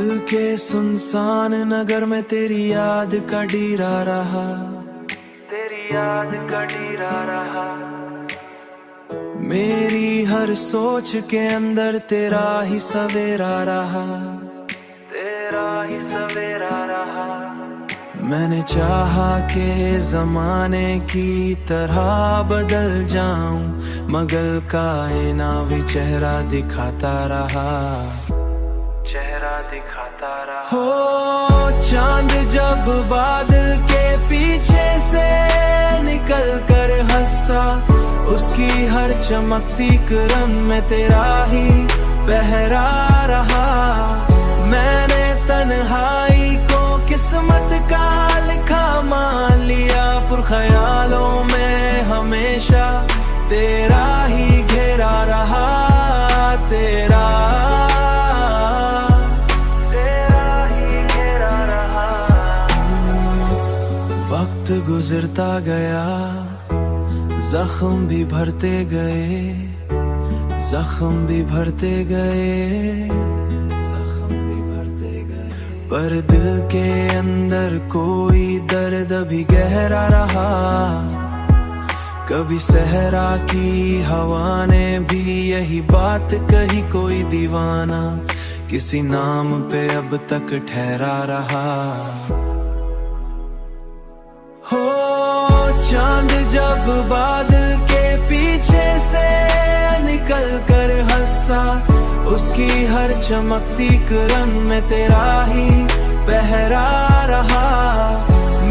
दिल के सुनसान नगर में तेरी याद का डीरा रहा, तेरी याद का डीरा रहा। मेरी हर सोच के अंदर तेरा ही सवेरा रहा, तेरा ही सवेरा रहा। मैंने चाहा कि जमाने की तरह बदल जाऊं, मगर कायना भी चेहरा दिखाता रहा, चेहरा दिखाता रहा। हो चांद जब बादल के पीछे से निकल कर हंसा, उसकी हर चमकती किरण में तेरा ही पहरा रहा। मैंने तन्हाई को किस्मत का लिखा मान लिया, पर ख्यालों में हमेशा तेरा ही घेरा रहा, तेरा ही घेरा रहा। वक्त गुजरता गया, जख्म भी भरते गए, जख्म भी भरते गए, जख्म भी भरते गए। पर दिल के अंदर कोई दर्द भी गहरा रहा। कभी सहरा की हवा ने भी यही बात कही, कोई दीवाना किसी नाम पे अब तक ठहरा रहा। हो चांद जब बादल के पीछे से निकल कर हंसा, उसकी हर चमकती किरण में तेरा ही पहरा रहा।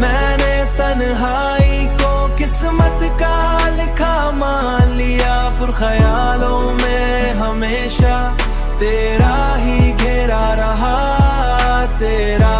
मैंने तन्हाई को किस्मत का लिखा मान लिया, पर ख्यालों में हमेशा तेरा ही घेरा रहा, तेरा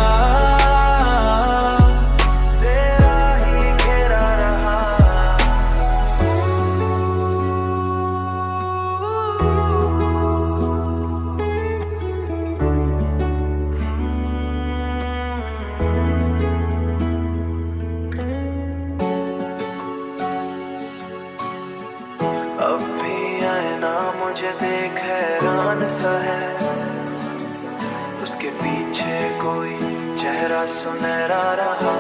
अब भी आए ना मुझे देख हैरान सा है, उसके पीछे कोई चेहरा सुनहरा रहा।